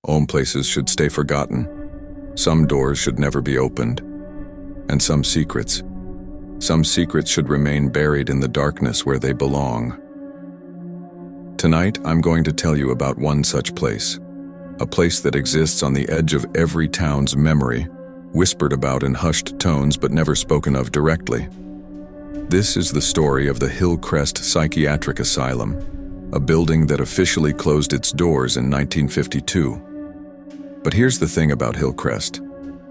Some places should stay forgotten. Some doors should never be opened. And some secrets should remain buried in the darkness where they belong. Tonight, I'm going to tell you about one such place. A place that exists on the edge of every town's memory, whispered about in hushed tones but never spoken of directly. This is the story of the Hillcrest Psychiatric Asylum, a building that officially closed its doors in 1952. But here's the thing about Hillcrest,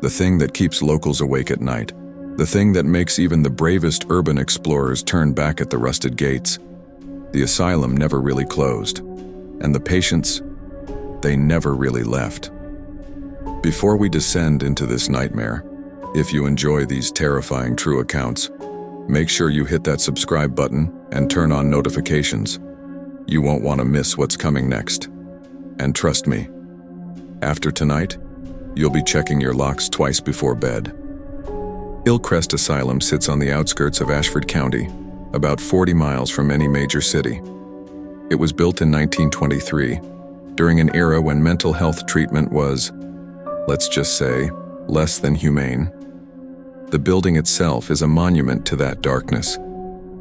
the thing that keeps locals awake at night, the thing that makes even the bravest urban explorers turn back at the rusted gates. The asylum never really closed, and the patients, they never really left. Before we descend into this nightmare, if you enjoy these terrifying true accounts, make sure you hit that subscribe button and turn on notifications. You won't want to miss what's coming next. And trust me, after tonight, you'll be checking your locks twice before bed. Hillcrest Asylum sits on the outskirts of Ashford County, about 40 miles from any major city. It was built in 1923, during an era when mental health treatment was, let's just say, less than humane. The building itself is a monument to that darkness.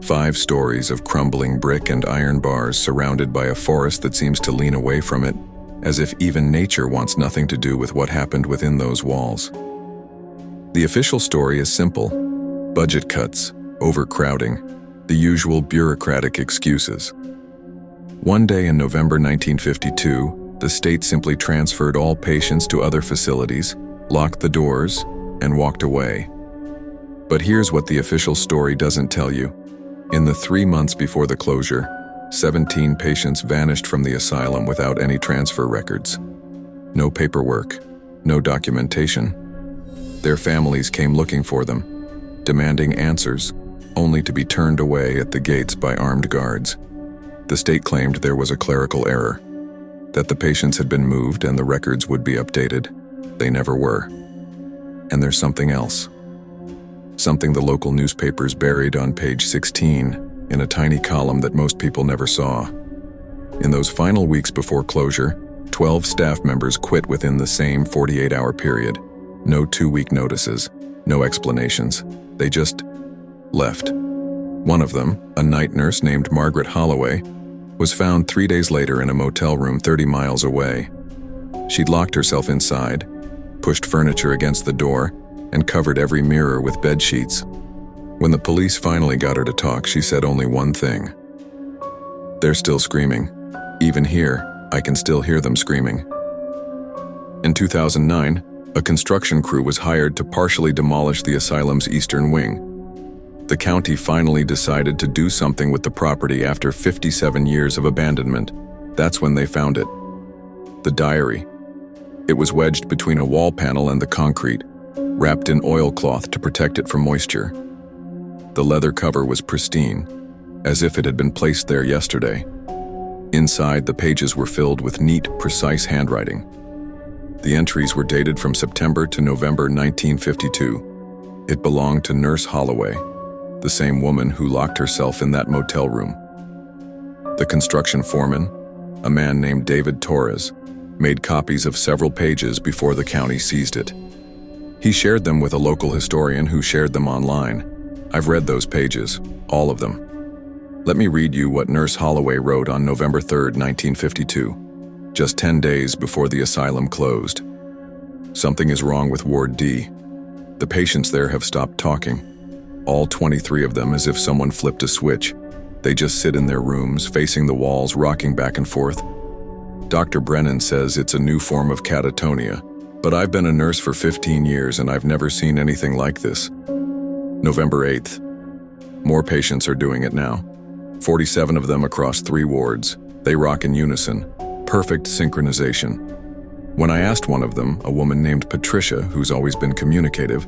5 stories of crumbling brick and iron bars surrounded by a forest that seems to lean away from it, as if even nature wants nothing to do with what happened within those walls. The official story is simple: budget cuts, overcrowding, the usual bureaucratic excuses. One day in November 1952, the state simply transferred all patients to other facilities, locked the doors, and walked away. But here's what the official story doesn't tell you. In the 3 months before the closure, 17 patients vanished from the asylum without any transfer records. No paperwork, no documentation. Their families came looking for them, demanding answers, only to be turned away at the gates by armed guards. The state claimed there was a clerical error, that the patients had been moved and the records would be updated. They never were. And there's something else. Something the local newspapers buried on page 16 in a tiny column that most people never saw. In those final weeks before closure, 12 staff members quit within the same 48-hour period. No 2-week notices, no explanations. They just left. One of them, a night nurse named Margaret Holloway, was found 3 days later in a motel room 30 miles away. She'd locked herself inside, pushed furniture against the door, and covered every mirror with bed sheets. When the police finally got her to talk, she said only one thing: "They're still screaming. Even here, I can still hear them screaming." In 2009, a construction crew was hired to partially demolish the asylum's eastern wing. The county finally decided to do something with the property after 57 years of abandonment. That's when they found it. The diary. It was wedged between a wall panel and the concrete, wrapped in oilcloth to protect it from moisture. The leather cover was pristine, as if it had been placed there yesterday. Inside, the pages were filled with neat, precise handwriting. The entries were dated from September to November 1952. It belonged to Nurse Holloway, the same woman who locked herself in that motel room. The construction foreman, a man named David Torres, made copies of several pages before the county seized it. He shared them with a local historian who shared them online. I've read those pages, all of them. Let me read you what Nurse Holloway wrote on November 3, 1952, just 10 days before the asylum closed. "Something is wrong with Ward D. The patients there have stopped talking. All 23 of them, as if someone flipped a switch. They just sit in their rooms, facing the walls, rocking back and forth. Dr. Brennan says it's a new form of catatonia, but I've been a nurse for 15 years and I've never seen anything like this." November 8th. More patients are doing it now. 47 of them across 3 wards. They rock in unison. Perfect synchronization. When I asked one of them, a woman named Patricia, who's always been communicative,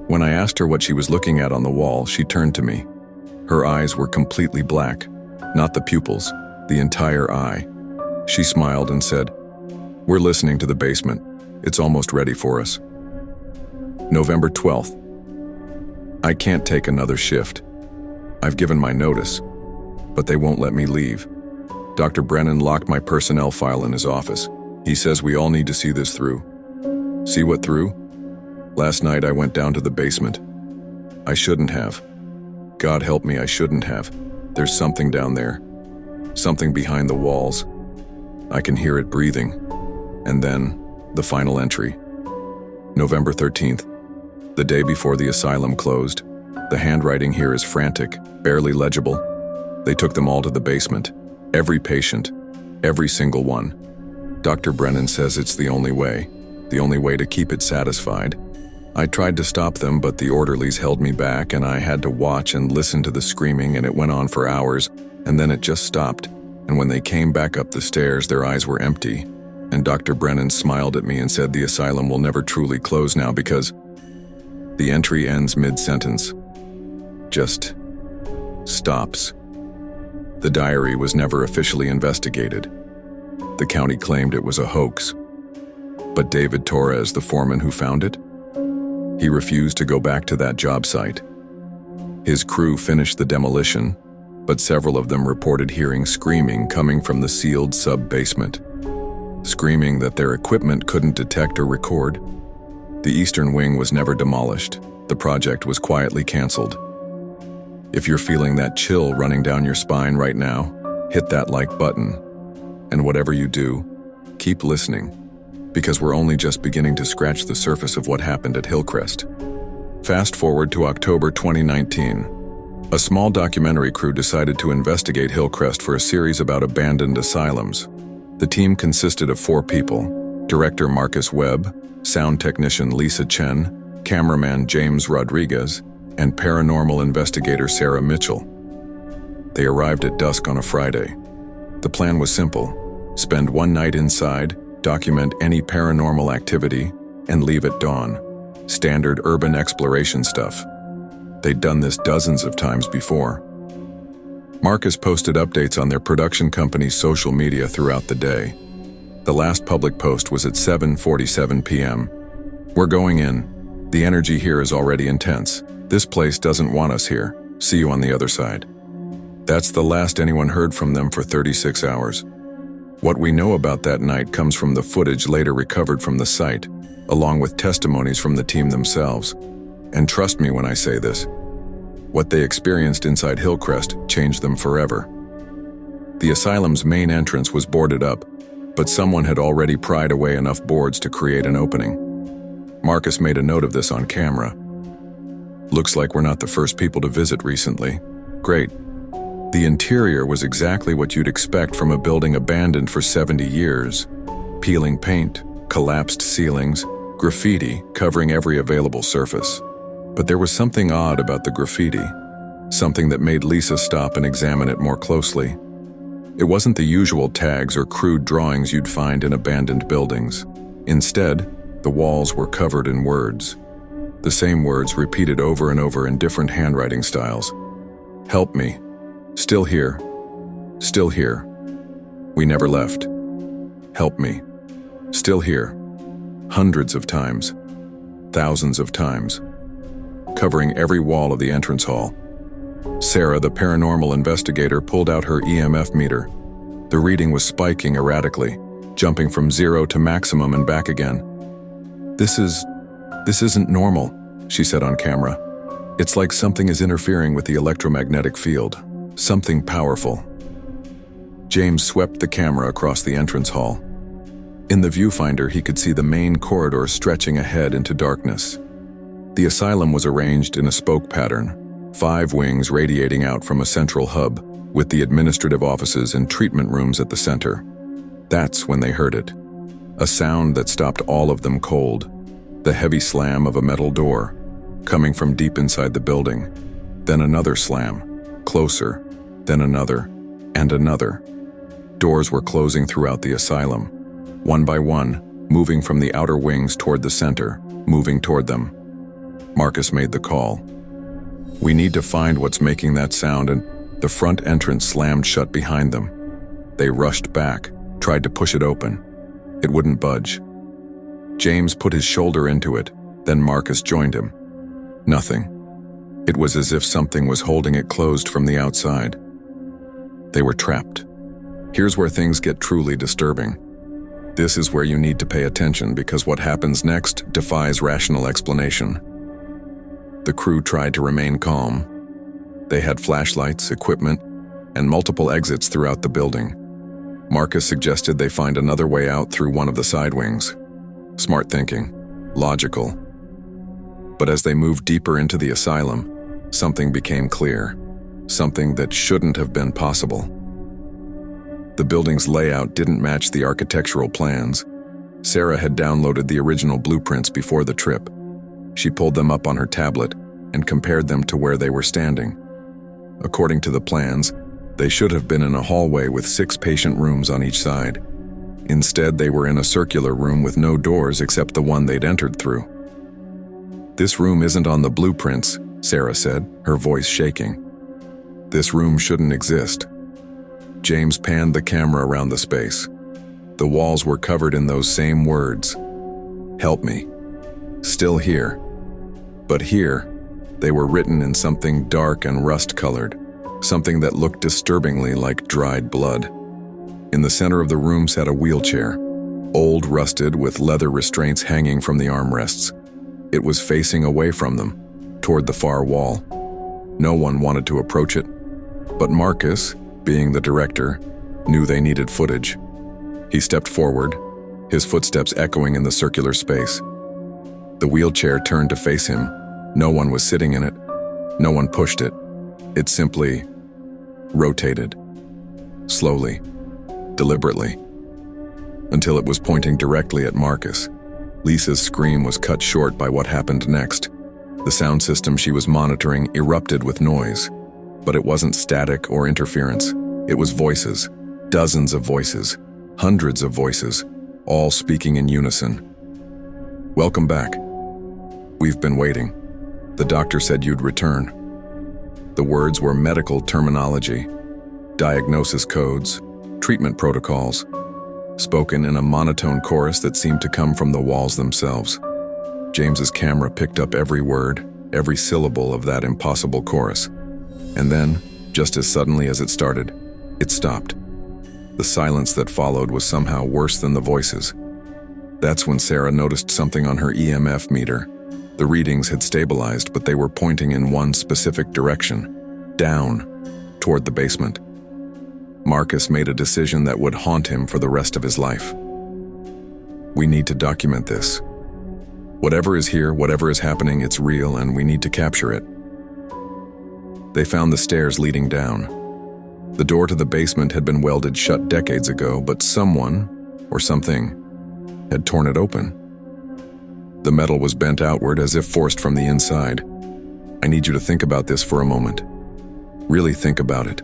when I asked her what she was looking at on the wall, she turned to me. Her eyes were completely black, not the pupils, the entire eye. She smiled and said, "We're listening to the basement. It's almost ready for us." November 12th. I can't take another shift. I've given my notice, but they won't let me leave. Dr. Brennan locked my personnel file in his office. He says we all need to see this through. See what through? Last night I went down to the basement. I shouldn't have. God help me, I shouldn't have. There's something down there. Something behind the walls. I can hear it breathing. And then, the final entry. November 13th, the day before the asylum closed. The handwriting here is frantic, barely legible. They took them all to the basement. Every patient. Every single one. Dr. Brennan says it's the only way to keep it satisfied. I tried to stop them, but the orderlies held me back, and I had to watch and listen to the screaming, and it went on for hours, and then it just stopped. And when they came back up the stairs, their eyes were empty, and Dr. Brennan smiled at me and said the asylum will never truly close now because the entry ends mid-sentence. Just stops. The diary was never officially investigated. The county claimed it was a hoax. But David Torres, the foreman who found it, he refused to go back to that job site. His crew finished the demolition, but several of them reported hearing screaming coming from the sealed sub-basement. Screaming that their equipment couldn't detect or record. The eastern wing was never demolished. The project was quietly canceled. If you're feeling that chill running down your spine right now, hit that like button. And whatever you do, keep listening, because we're only just beginning to scratch the surface of what happened at Hillcrest. Fast forward to October 2019. A small documentary crew decided to investigate Hillcrest for a series about abandoned asylums. The team consisted of 4 people: director Marcus Webb, sound technician Lisa Chen, cameraman James Rodriguez, and paranormal investigator Sarah Mitchell. They arrived at dusk on a Friday. The plan was simple: spend one night inside, document any paranormal activity, and leave at dawn. Standard urban exploration stuff. They'd done this dozens of times before. Marcus posted updates on their production company's social media throughout the day. The last public post was at 7:47 p.m. "We're going in. The energy here is already intense. This place doesn't want us here. See you on the other side." That's the last anyone heard from them for 36 hours. What we know about that night comes from the footage later recovered from the site, along with testimonies from the team themselves. And trust me when I say this, what they experienced inside Hillcrest changed them forever. The asylum's main entrance was boarded up, but someone had already pried away enough boards to create an opening. Marcus made a note of this on camera. "Looks like we're not the first people to visit recently. Great." The interior was exactly what you'd expect from a building abandoned for 70 years. Peeling paint, collapsed ceilings, graffiti covering every available surface. But there was something odd about the graffiti, something that made Lisa stop and examine it more closely. It wasn't the usual tags or crude drawings you'd find in abandoned buildings. Instead, the walls were covered in words. The same words repeated over and over in different handwriting styles. "Help me. Still here. Still here. We never left. Help me. Still here." Hundreds of times. Thousands of times. Covering every wall of the entrance hall. Sarah, the paranormal investigator, pulled out her EMF meter. The reading was spiking erratically, jumping from 0 to maximum and back again. This isn't normal," she said on camera. "It's like something is interfering with the electromagnetic field. Something powerful." James swept the camera across the entrance hall. In the viewfinder, he could see the main corridor stretching ahead into darkness. The asylum was arranged in a spoke pattern, 5 wings radiating out from a central hub, with the administrative offices and treatment rooms at the center. That's when they heard it. A sound that stopped all of them cold. The heavy slam of a metal door, coming from deep inside the building. Then another slam, closer, then another, and another. Doors were closing throughout the asylum, one by one, moving from the outer wings toward the center, moving toward them. Marcus made the call. "We need to find what's making that sound," and the front entrance slammed shut behind them. They rushed back, tried to push it open. It wouldn't budge. James put his shoulder into it, then Marcus joined him. Nothing. It was as if something was holding it closed from the outside. They were trapped. Here's where things get truly disturbing. This is where you need to pay attention because what happens next defies rational explanation. The crew tried to remain calm. They had flashlights, equipment, and multiple exits throughout the building. Marcus suggested they find another way out through one of the side wings. Smart thinking, logical. But as they moved deeper into the asylum, something became clear, something that shouldn't have been possible. The building's layout didn't match the architectural plans. Sarah had downloaded the original blueprints before the trip. She pulled them up on her tablet and compared them to where they were standing. According to the plans, they should have been in a hallway with 6 patient rooms on each side. Instead, they were in a circular room with no doors except the one they'd entered through. "This room isn't on the blueprints," Sarah said, her voice shaking. "This room shouldn't exist." James panned the camera around the space. The walls were covered in those same words. "Help me." Still here. But here, they were written in something dark and rust-colored, something that looked disturbingly like dried blood. In the center of the room sat a wheelchair, old, rusted, with leather restraints hanging from the armrests. It was facing away from them, toward the far wall. No one wanted to approach it, but Marcus, being the director, knew they needed footage. He stepped forward, his footsteps echoing in the circular space. The wheelchair turned to face him. No one was sitting in it. No one pushed it. It simply rotated, slowly, deliberately, until it was pointing directly at Marcus. Lisa's scream was cut short by what happened next. The sound system she was monitoring erupted with noise, but it wasn't static or interference. It was voices, dozens of voices, hundreds of voices, all speaking in unison. "Welcome back. We've been waiting. The doctor said you'd return." The words were medical terminology, diagnosis codes, treatment protocols, spoken in a monotone chorus that seemed to come from the walls themselves. James's camera picked up every word, every syllable of that impossible chorus. And then, just as suddenly as it started, it stopped. The silence that followed was somehow worse than the voices. That's when Sarah noticed something on her EMF meter. The readings had stabilized, but they were pointing in one specific direction, down, toward the basement. Marcus made a decision that would haunt him for the rest of his life. "We need to document this. Whatever is here, whatever is happening, it's real, and we need to capture it." They found the stairs leading down. The door to the basement had been welded shut decades ago, but someone, or something, had torn it open. The metal was bent outward as if forced from the inside. "I need you to think about this for a moment. Really think about it.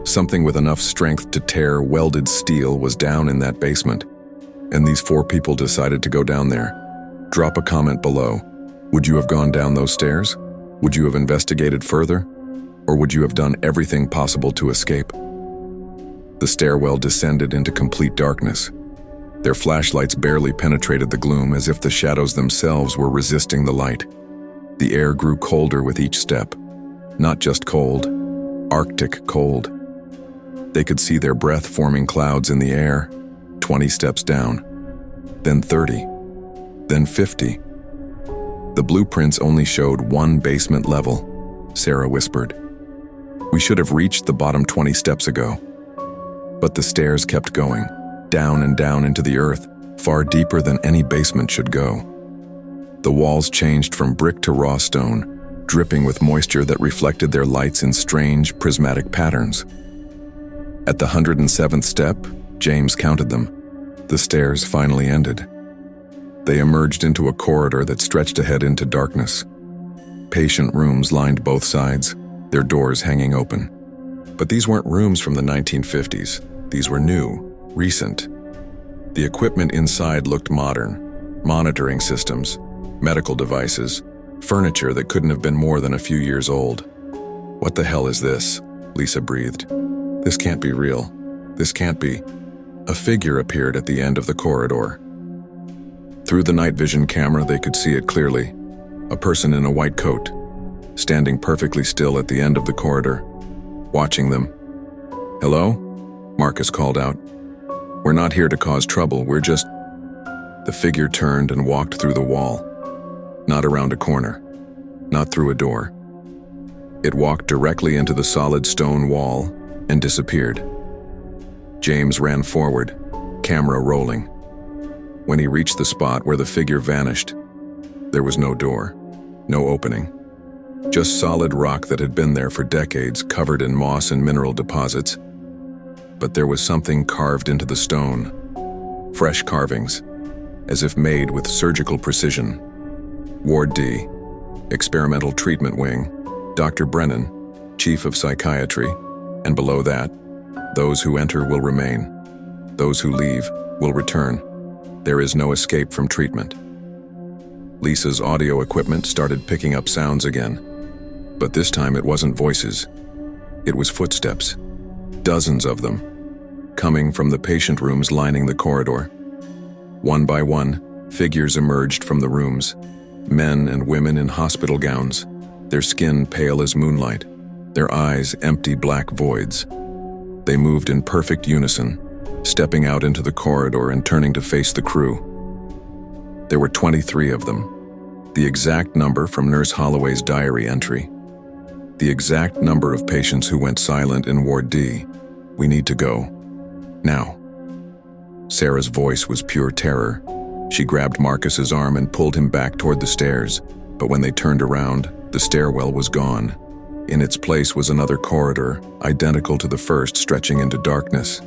Something with enough strength to tear welded steel was down in that basement, and these 4 people decided to go down there. Drop a comment below. Would you have gone down those stairs? Would you have investigated further? Or would you have done everything possible to escape?" The stairwell descended into complete darkness. Their flashlights barely penetrated the gloom, as if the shadows themselves were resisting the light. The air grew colder with each step. Not just cold, Arctic cold. They could see their breath forming clouds in the air. 20 steps down, then 30, then 50. The blueprints only showed one basement level, Sarah whispered. "We should have reached the bottom 20 steps ago." But the stairs kept going, down and down into the earth, far deeper than any basement should go. The walls changed from brick to raw stone, dripping with moisture that reflected their lights in strange, prismatic patterns. At the 107th step, James counted them. The stairs finally ended. They emerged into a corridor that stretched ahead into darkness. Patient rooms lined both sides, their doors hanging open. But these weren't rooms from the 1950s. These were new, recent. The equipment inside looked modern. Monitoring systems, medical devices, furniture that couldn't have been more than a few years old. "What the hell is this?" Lisa breathed. "This can't be real. This can't be." A figure appeared at the end of the corridor. Through the night vision camera, they could see it clearly. A person in a white coat, standing perfectly still at the end of the corridor, watching them. "Hello?" Marcus called out. We're not here to cause trouble, we're just... The figure turned and walked through the wall. Not around a corner. Not through a door. It walked directly into the solid stone wall and disappeared. James ran forward, camera rolling. When he reached the spot where the figure vanished, there was no door, no opening. Just solid rock that had been there for decades, covered in moss and mineral deposits. But there was something carved into the stone. Fresh carvings, as if made with surgical precision. Ward D, Experimental Treatment Wing, Dr. Brennan, Chief of Psychiatry, and below that, those who enter will remain. Those who leave will return. There is no escape from treatment. Lisa's audio equipment started picking up sounds again. But this time it wasn't voices. It was footsteps. Dozens of them. Coming from the patient rooms lining the corridor. One by one, figures emerged from the rooms. Men and women in hospital gowns. Their skin pale as moonlight. Their eyes empty black voids. They moved in perfect unison, stepping out into the corridor and turning to face the crew. There were 23 of them. The exact number from Nurse Holloway's diary entry. The exact number of patients who went silent in Ward D. We need to go. Now. Sarah's voice was pure terror. She grabbed Marcus's arm and pulled him back toward the stairs, but when they turned around, the stairwell was gone. In its place was another corridor, identical to the first, stretching into darkness.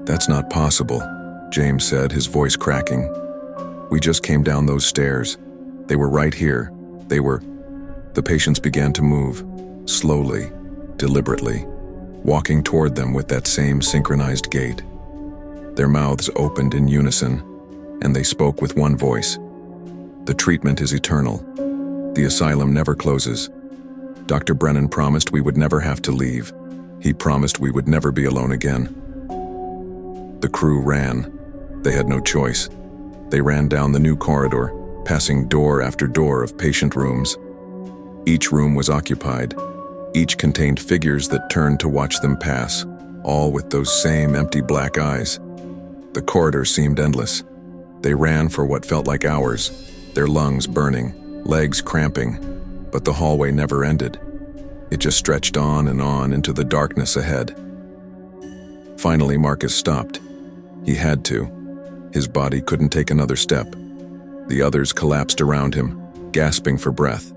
That's not possible, James said, his voice cracking. We just came down those stairs. They were right here. The patients began to move, slowly, deliberately, walking toward them with that same synchronized gait. Their mouths opened in unison, and they spoke with one voice. The treatment is eternal. The asylum never closes. Dr. Brennan promised we would never have to leave. He promised we would never be alone again. The crew ran. They had no choice. They ran down the new corridor, passing door after door of patient rooms. Each room was occupied. Each contained figures that turned to watch them pass, all with those same empty black eyes. The corridor seemed endless. They ran for what felt like hours, their lungs burning, legs cramping, but the hallway never ended. It just stretched on and on into the darkness ahead. Finally, Marcus stopped. He had to. His body couldn't take another step. The others collapsed around him, gasping for breath.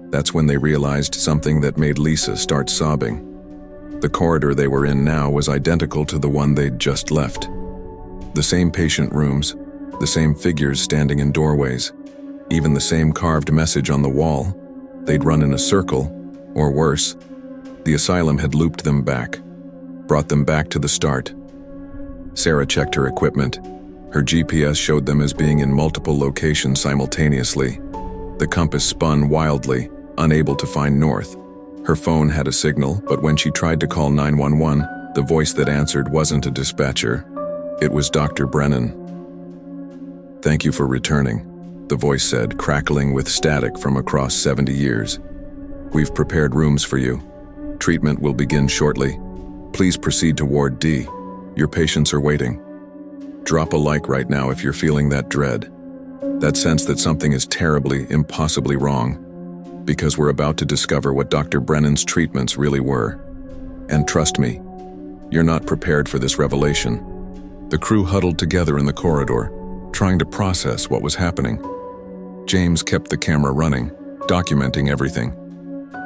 That's when they realized something that made Lisa start sobbing. The corridor they were in now was identical to the one they'd just left. The same patient rooms, the same figures standing in doorways, even the same carved message on the wall. They'd run in a circle, or worse. The asylum had looped them back, brought them back to the start. Sarah checked her equipment. Her GPS showed them as being in multiple locations simultaneously. The compass spun wildly, unable to find north. Her phone had a signal, but when she tried to call 911, the voice that answered wasn't a dispatcher. It was Dr. Brennan. "Thank you for returning," the voice said, crackling with static from across 70 years. "We've prepared rooms for you. Treatment will begin shortly. Please proceed to Ward D. Your patients are waiting. Drop a like right now if you're feeling that dread, that sense that something is terribly, impossibly wrong, because we're about to discover what Dr. Brennan's treatments really were. And trust me, you're not prepared for this revelation." The crew huddled together in the corridor, trying to process what was happening. James kept the camera running, documenting everything.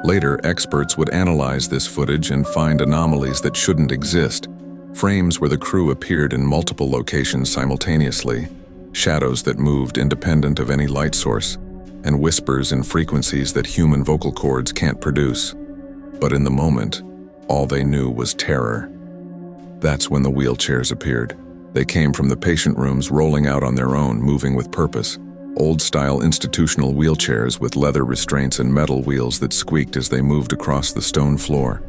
Later, experts would analyze this footage and find anomalies that shouldn't exist. Frames where the crew appeared in multiple locations simultaneously, shadows that moved independent of any light source, and whispers in frequencies that human vocal cords can't produce. But in the moment, all they knew was terror. That's when the wheelchairs appeared. They came from the patient rooms, rolling out on their own, moving with purpose. Old-style institutional wheelchairs with leather restraints and metal wheels that squeaked as they moved across the stone floor.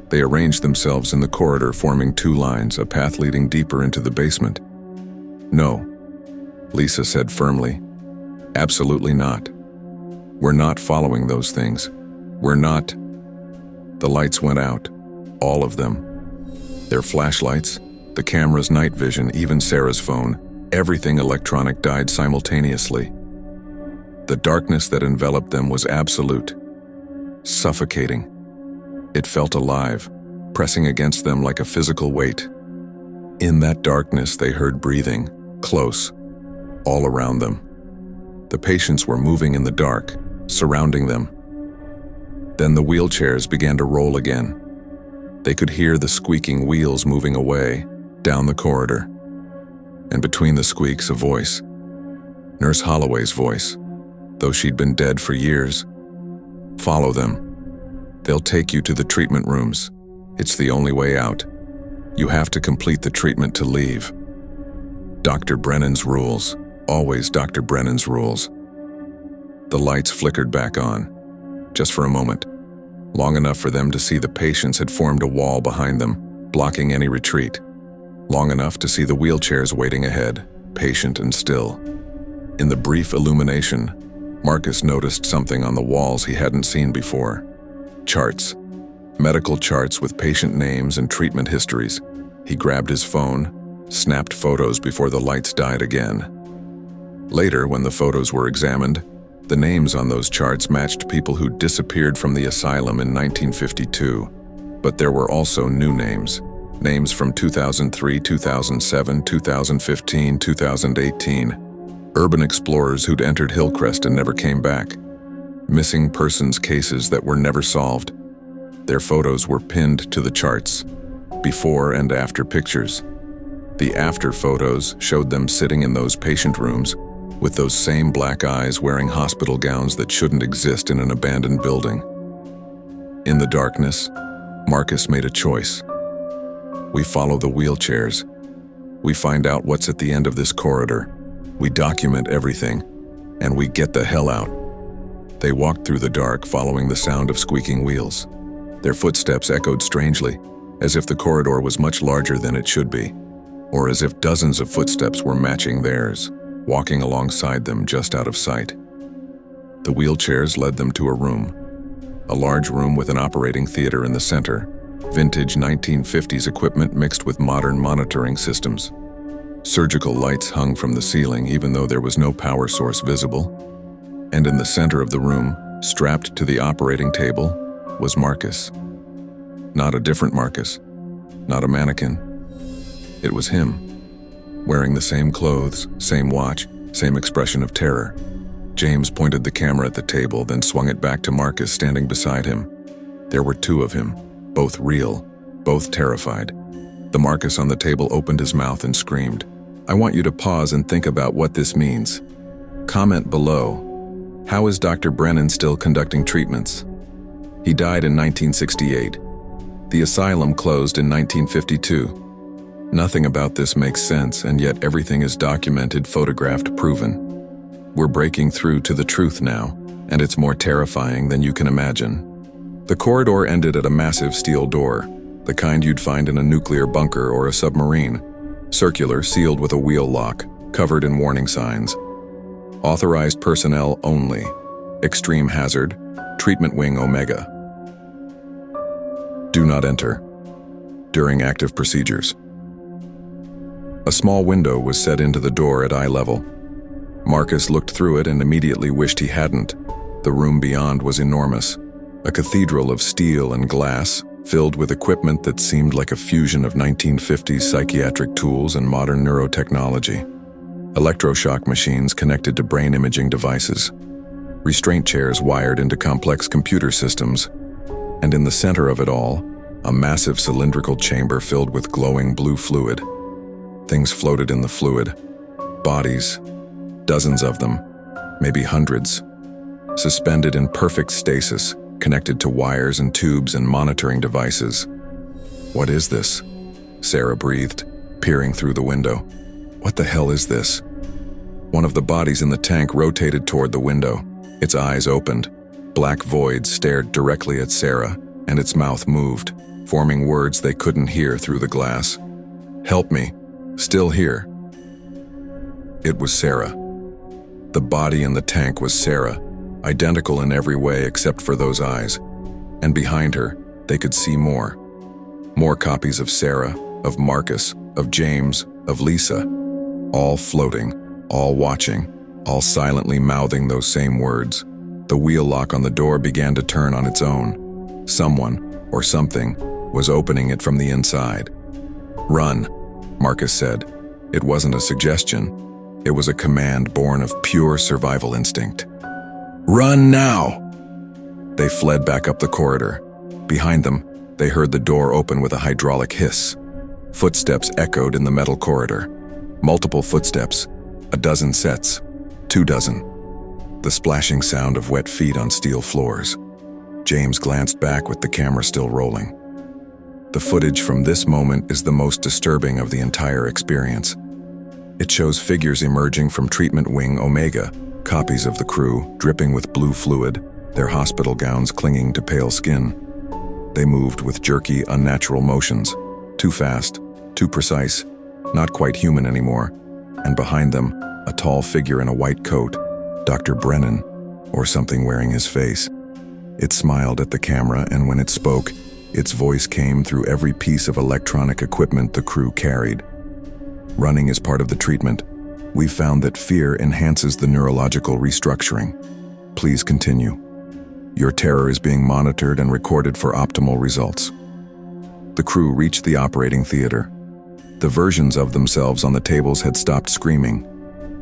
They arranged themselves in the corridor, forming two lines, a path leading deeper into the basement. "No," Lisa said firmly. "Absolutely not. We're not following those things. We're not." The lights went out, all of them. Their flashlights, The camera's night vision, even Sarah's phone, everything electronic died simultaneously. The darkness that enveloped them was absolute, suffocating. It felt alive, pressing against them like a physical weight. In that darkness, they heard breathing, close, all around them. The patients were moving in the dark, surrounding them. Then the wheelchairs began to roll again. They could hear the squeaking wheels moving away, down the corridor. And between the squeaks, a voice. Nurse Holloway's voice, though she'd been dead for years. "Follow them. They'll take you to the treatment rooms. It's the only way out. You have to complete the treatment to leave." Dr. Brennan's rules, always Dr. Brennan's rules. The lights flickered back on, just for a moment, long enough for them to see the patients had formed a wall behind them, blocking any retreat, long enough to see the wheelchairs waiting ahead, patient and still. In the brief illumination, Marcus noticed something on the walls he hadn't seen before. Charts. Medical charts with patient names and treatment histories. He grabbed his phone, snapped photos before the lights died again. Later, when the photos were examined, the names on those charts matched people who disappeared from the asylum in 1952. But there were also new names. Names from 2003, 2007, 2015, 2018. Urban explorers who'd entered Hillcrest and never came back. Missing persons cases that were never solved. Their photos were pinned to the charts, before and after pictures. The after photos showed them sitting in those patient rooms with those same black eyes, wearing hospital gowns that shouldn't exist in an abandoned building. In the darkness, Marcus made a choice. We follow the wheelchairs. We find out what's at the end of this corridor. We document everything, and we get the hell out. They walked through the dark, following the sound of squeaking wheels. Their footsteps echoed strangely, as if the corridor was much larger than it should be, or as if dozens of footsteps were matching theirs, walking alongside them just out of sight. The wheelchairs led them to a room, a large room with an operating theater in the center, vintage 1950s equipment mixed with modern monitoring systems. Surgical lights hung from the ceiling even though there was no power source visible. And in the center of the room, strapped to the operating table, was Marcus. Not a different Marcus, not a mannequin. It was him, wearing the same clothes, same watch, same expression of terror. James pointed the camera at the table, then swung it back to Marcus standing beside him. There were two of him, both real, both terrified. The Marcus on the table opened his mouth and screamed. "I want you to pause and think about what this means. Comment below. How is Dr. Brennan still conducting treatments? He died in 1968. The asylum closed in 1952. Nothing about this makes sense, and yet everything is documented, photographed, proven. We're breaking through to the truth now, and it's more terrifying than you can imagine." The corridor ended at a massive steel door, the kind you'd find in a nuclear bunker or a submarine. Circular, sealed with a wheel lock, covered in warning signs. Authorized personnel only. Extreme hazard. Treatment wing Omega. Do not enter. During active procedures. A small window was set into the door at eye level. Marcus looked through it and immediately wished he hadn't. The room beyond was enormous. A cathedral of steel and glass, filled with equipment that seemed like a fusion of 1950s psychiatric tools and modern neurotechnology. Electroshock machines connected to brain imaging devices. Restraint chairs wired into complex computer systems. And in the center of it all, a massive cylindrical chamber filled with glowing blue fluid. Things floated in the fluid. Bodies, dozens of them, maybe hundreds, suspended in perfect stasis, connected to wires and tubes and monitoring devices. "What is this?" Sarah breathed, peering through the window. "What the hell is this?" One of the bodies in the tank rotated toward the window. Its eyes opened. Black voids stared directly at Sarah, and its mouth moved, forming words they couldn't hear through the glass. "Help me. Still here." It was Sarah. The body in the tank was Sarah, identical in every way except for those eyes. And behind her, they could see more. More copies of Sarah, of Marcus, of James, of Lisa, all floating, all watching, all silently mouthing those same words. The wheel lock on the door began to turn on its own. Someone, or something, was opening it from the inside. "Run," Marcus said. It wasn't a suggestion. It was a command born of pure survival instinct. "Run now!" They fled back up the corridor. Behind them, they heard the door open with a hydraulic hiss. Footsteps echoed in the metal corridor. Multiple footsteps, a dozen sets, 24. The splashing sound of wet feet on steel floors. James glanced back with the camera still rolling. The footage from this moment is the most disturbing of the entire experience. It shows figures emerging from treatment wing Omega, copies of the crew dripping with blue fluid, their hospital gowns clinging to pale skin. They moved with jerky, unnatural motions, too fast, too precise, not quite human anymore, and behind them, a tall figure in a white coat, Dr. Brennan, or something wearing his face. It smiled at the camera, and when it spoke, its voice came through every piece of electronic equipment the crew carried. "Running is part of the treatment. We've found that fear enhances the neurological restructuring. Please continue. Your terror is being monitored and recorded for optimal results." The crew reached the operating theater. The versions of themselves on the tables had stopped screaming.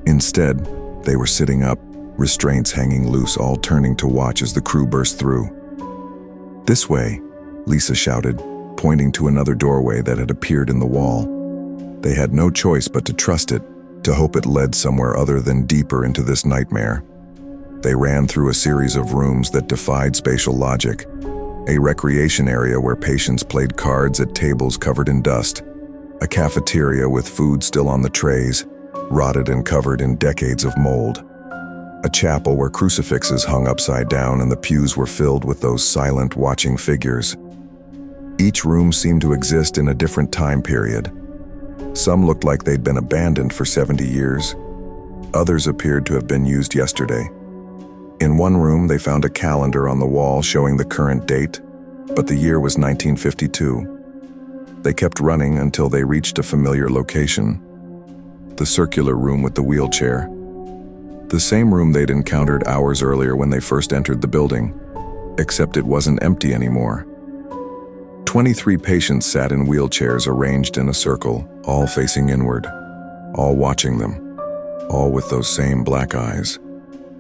Instead, they were sitting up, restraints hanging loose, all turning to watch as the crew burst through. "This way," Lisa shouted, pointing to another doorway that had appeared in the wall. They had no choice but to trust it, to hope it led somewhere other than deeper into this nightmare. They ran through a series of rooms that defied spatial logic. A recreation area where patients played cards at tables covered in dust. A cafeteria with food still on the trays, rotted and covered in decades of mold. A chapel where crucifixes hung upside down and the pews were filled with those silent, watching figures. Each room seemed to exist in a different time period. Some looked like they'd been abandoned for 70 years. Others appeared to have been used yesterday. In one room, they found a calendar on the wall showing the current date, but the year was 1952. They kept running until they reached a familiar location. The circular room with the wheelchair. The same room they'd encountered hours earlier when they first entered the building, except it wasn't empty anymore. 23 patients sat in wheelchairs arranged in a circle, all facing inward, all watching them, all with those same black eyes.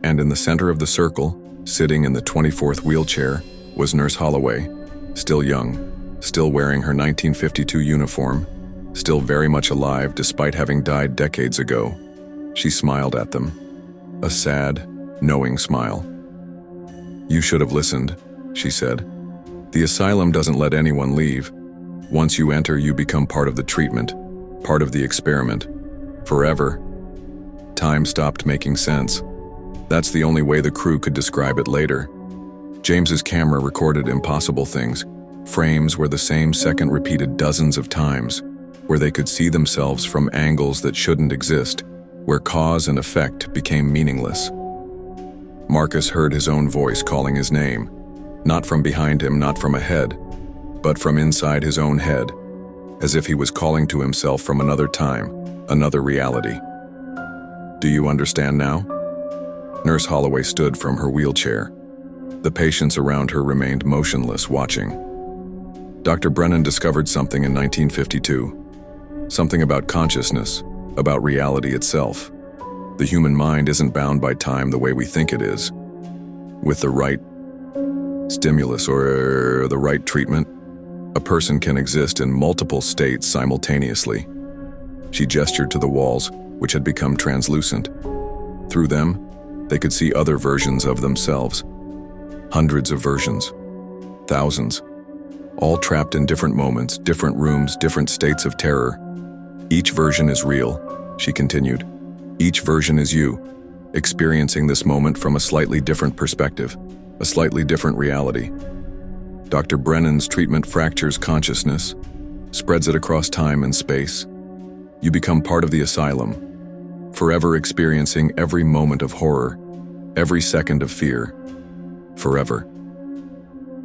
And in the center of the circle, sitting in the 24th wheelchair, was Nurse Holloway, still young, still wearing her 1952 uniform, still very much alive despite having died decades ago. She smiled at them, a sad, knowing smile. "You should have listened," she said. "The asylum doesn't let anyone leave. Once you enter, you become part of the treatment, part of the experiment, forever." Time stopped making sense. That's the only way the crew could describe it later. James's camera recorded impossible things, frames where the same second repeated dozens of times, where they could see themselves from angles that shouldn't exist, where cause and effect became meaningless. Marcus heard his own voice calling his name, not from behind him, not from ahead, but from inside his own head, as if he was calling to himself from another time, another reality. "Do you understand now?" Nurse Holloway stood from her wheelchair. The patients around her remained motionless, watching. Dr. Brennan discovered something in 1952. Something about consciousness, about reality itself. The human mind isn't bound by time the way we think it is. With the right stimulus or the right treatment, a person can exist in multiple states simultaneously. She gestured to the walls, which had become translucent. Through them, they could see other versions of themselves. Hundreds of versions. Thousands. All trapped in different moments, different rooms, different states of terror. "Each version is real," she continued. "Each version is you, experiencing this moment from a slightly different perspective, a slightly different reality. Dr. Brennan's treatment fractures consciousness, spreads it across time and space. You become part of the asylum, forever experiencing every moment of horror, every second of fear. Forever."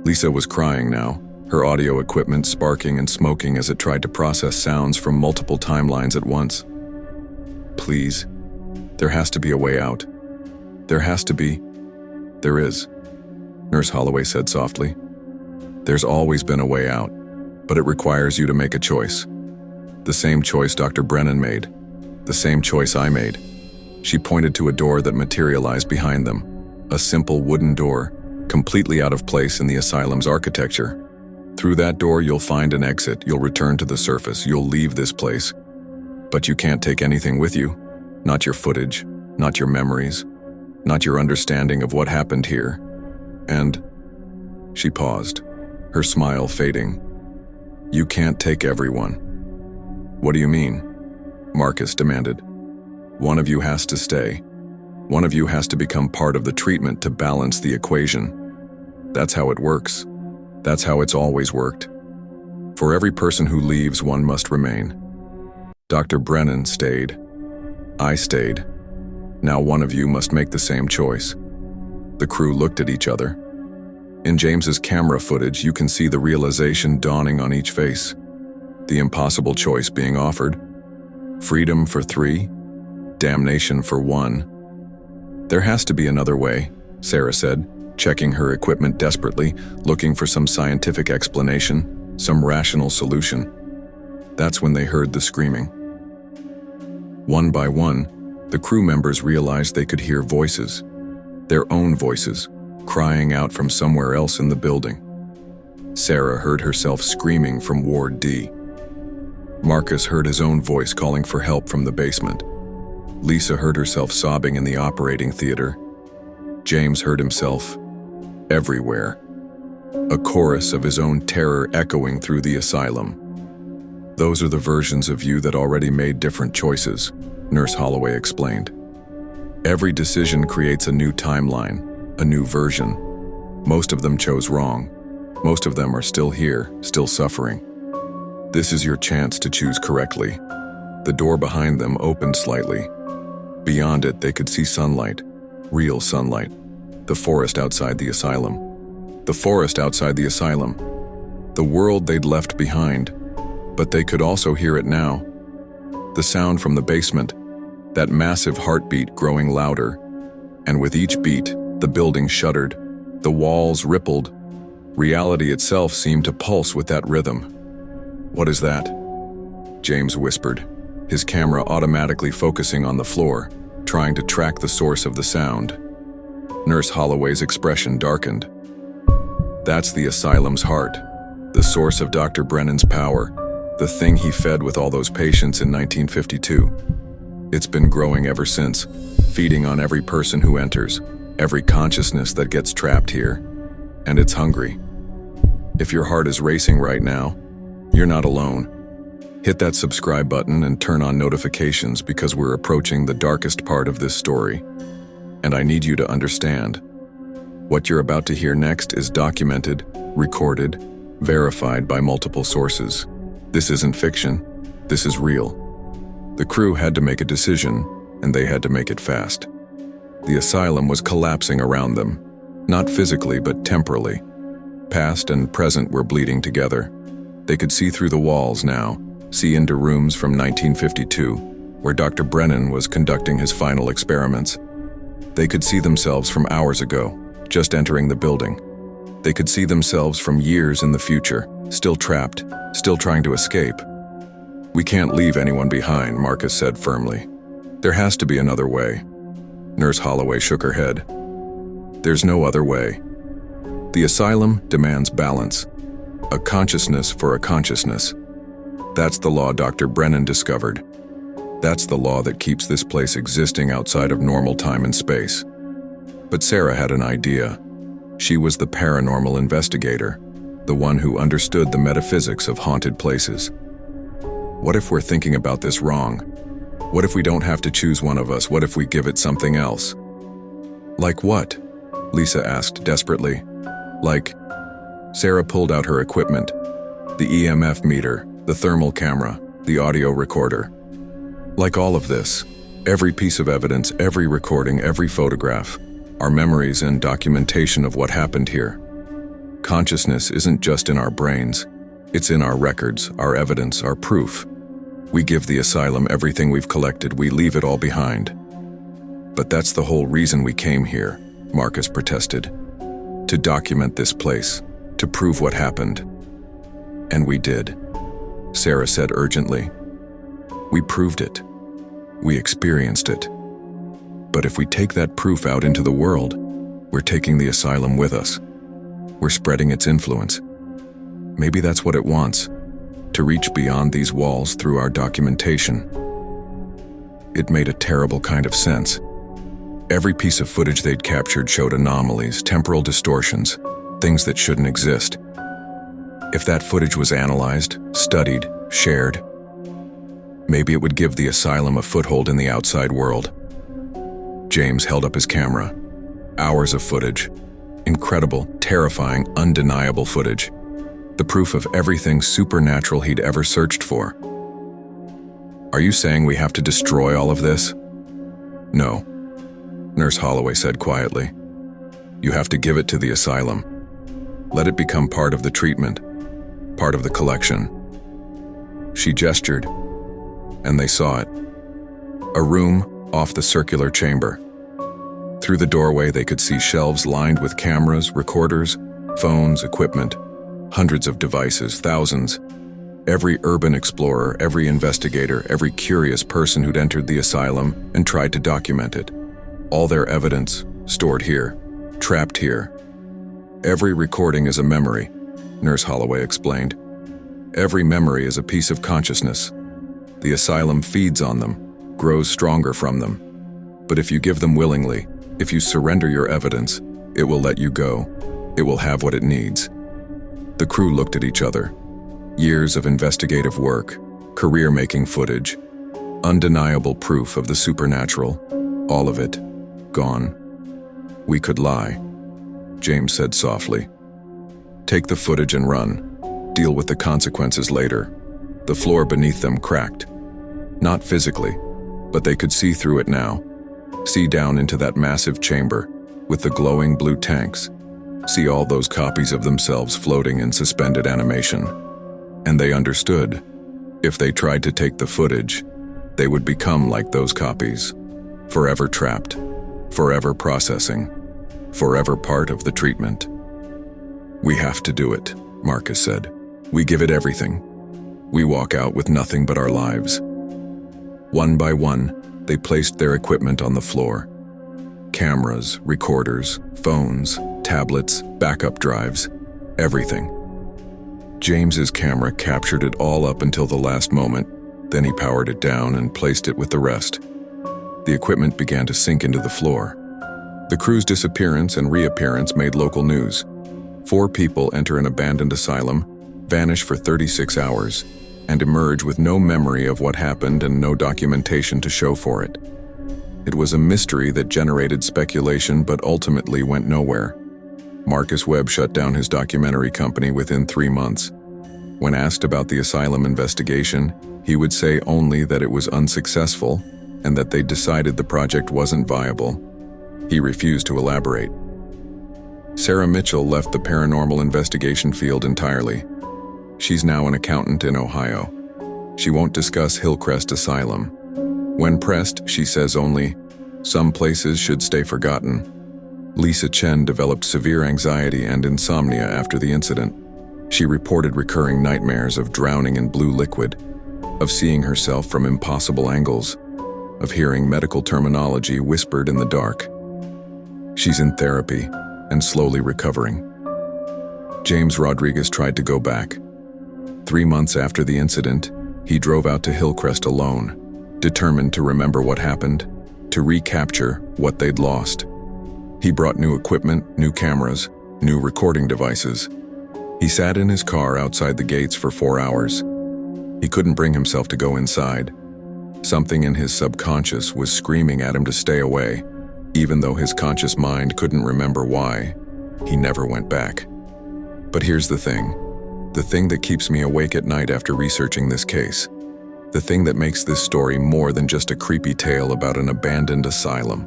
Lisa was crying now, her audio equipment sparking and smoking as it tried to process sounds from multiple timelines at once. Please, there has to be a way out. There has to be. There is, Nurse Holloway said softly. There's always been a way out, but it requires you to make a choice. The same choice Dr. Brennan made. The same choice I made. She pointed to a door that materialized behind them. A simple wooden door, completely out of place in the asylum's architecture. Through that door you'll find an exit, you'll return to the surface, you'll leave this place. But you can't take anything with you. Not your footage, not your memories, not your understanding of what happened here. And she paused, her smile fading. You can't take everyone. What do you mean? Marcus demanded. One of you has to stay. One of you has to become part of the treatment to balance the equation. That's how it works. That's how it's always worked. For every person who leaves, one must remain. Dr. Brennan stayed. I stayed. Now one of you must make the same choice. The crew looked at each other. In James's camera footage, you can see the realization dawning on each face. The impossible choice being offered. Freedom for 3, damnation for 1. There has to be another way, Sarah said, checking her equipment desperately, looking for some scientific explanation, some rational solution. That's when they heard the screaming. One by one, the crew members realized they could hear voices, their own voices, crying out from somewhere else in the building. Sarah heard herself screaming from Ward D. Marcus heard his own voice calling for help from the basement. Lisa heard herself sobbing in the operating theater. James heard himself everywhere. A chorus of his own terror echoing through the asylum. Those are the versions of you that already made different choices, Nurse Holloway explained. Every decision creates a new timeline, a new version. Most of them chose wrong. Most of them are still here, still suffering. This is your chance to choose correctly. The door behind them opened slightly. Beyond it, they could see sunlight, real sunlight. The forest outside the asylum. The forest outside the asylum. The world they'd left behind. But they could also hear it now. The sound from the basement, that massive heartbeat growing louder. And with each beat, the building shuddered. The walls rippled. Reality itself seemed to pulse with that rhythm. What is that? James whispered, his camera automatically focusing on the floor, trying to track the source of the sound. Nurse Holloway's expression darkened. That's the asylum's heart, the source of Dr. Brennan's power, the thing he fed with all those patients in 1952. It's been growing ever since, feeding on every person who enters, every consciousness that gets trapped here. And it's hungry. If your heart is racing right now, you're not alone. Hit that subscribe button and turn on notifications because we're approaching the darkest part of this story. And I need you to understand. What you're about to hear next is documented, recorded, verified by multiple sources. This isn't fiction. This is real. The crew had to make a decision, and they had to make it fast. The asylum was collapsing around them, not physically but temporally. Past and present were bleeding together. They could see through the walls now, see into rooms from 1952, where Dr. Brennan was conducting his final experiments. They could see themselves from hours ago, just entering the building. They could see themselves from years in the future, still trapped, still trying to escape. We can't leave anyone behind, Marcus said firmly. There has to be another way. Nurse Holloway shook her head. There's no other way. The asylum demands balance. A consciousness for a consciousness. That's the law Dr. Brennan discovered. That's the law that keeps this place existing outside of normal time and space. But Sarah had an idea. She was the paranormal investigator, the one who understood the metaphysics of haunted places. What if we're thinking about this wrong? What if we don't have to choose one of us? What if we give it something else? Like what? Lisa asked desperately. Like, Sarah pulled out her equipment, the EMF meter, the thermal camera, the audio recorder. Like all of this, every piece of evidence, every recording, every photograph, our memories and documentation of what happened here. Consciousness isn't just in our brains. It's in our records, our evidence, our proof. We give the asylum everything we've collected. We leave it all behind. But that's the whole reason we came here, Marcus protested. To document this place, to prove what happened. And we did, Sarah said urgently. We proved it. We experienced it. But if we take that proof out into the world, we're taking the asylum with us. We're spreading its influence. Maybe that's what it wants, to reach beyond these walls through our documentation. It made a terrible kind of sense. Every piece of footage they'd captured showed anomalies, temporal distortions, things that shouldn't exist. If that footage was analyzed, studied, shared, maybe it would give the asylum a foothold in the outside world. James held up his camera. Hours of footage. Incredible, terrifying, undeniable footage. The proof of everything supernatural he'd ever searched for. Are you saying we have to destroy all of this? No, Nurse Holloway said quietly. You have to give it to the asylum. Let it become part of the treatment, part of the collection. She gestured, and they saw it. A room off the circular chamber. Through the doorway, they could see shelves lined with cameras, recorders, phones, equipment, hundreds of devices, thousands. Every urban explorer, every investigator, every curious person who'd entered the asylum and tried to document it. All their evidence, stored here, trapped here. Every recording is a memory, Nurse Holloway explained. Every memory is a piece of consciousness. The asylum feeds on them, grows stronger from them. But if you give them willingly, if you surrender your evidence, it will let you go. It will have what it needs. The crew looked at each other. Years of investigative work, career-making footage, undeniable proof of the supernatural, all of it, gone. We could lie, James said softly. Take the footage and run. Deal with the consequences later. The floor beneath them cracked. Not physically, but they could see through it now. See down into that massive chamber with the glowing blue tanks. See all those copies of themselves floating in suspended animation. And they understood. If they tried to take the footage, they would become like those copies. Forever trapped. Forever processing. Forever part of the treatment. We have to do it, Marcus said. We give it everything. We walk out with nothing but our lives. One by one, they placed their equipment on the floor. Cameras, recorders, phones, tablets, backup drives, everything. James's camera captured it all up until the last moment, then he powered it down and placed it with the rest. The equipment began to sink into the floor. The crew's disappearance and reappearance made local news. 4 people enter an abandoned asylum, vanish for 36 hours, and emerge with no memory of what happened and no documentation to show for it. It was a mystery that generated speculation but ultimately went nowhere. Marcus Webb shut down his documentary company within 3 months. When asked about the asylum investigation, he would say only that it was unsuccessful and that they decided the project wasn't viable. He refused to elaborate. Sarah Mitchell left the paranormal investigation field entirely. She's now an accountant in Ohio. She won't discuss Hillcrest Asylum. When pressed, she says only, "Some places should stay forgotten." Lisa Chen developed severe anxiety and insomnia after the incident. She reported recurring nightmares of drowning in blue liquid, of seeing herself from impossible angles, of hearing medical terminology whispered in the dark. She's in therapy and slowly recovering. James Rodriguez tried to go back. 3 months after the incident, he drove out to Hillcrest alone, determined to remember what happened, to recapture what they'd lost. He brought new equipment, new cameras, new recording devices. He sat in his car outside the gates for 4 hours. He couldn't bring himself to go inside. Something in his subconscious was screaming at him to stay away. Even though his conscious mind couldn't remember why, he never went back. But here's the thing that keeps me awake at night after researching this case. The thing that makes this story more than just a creepy tale about an abandoned asylum.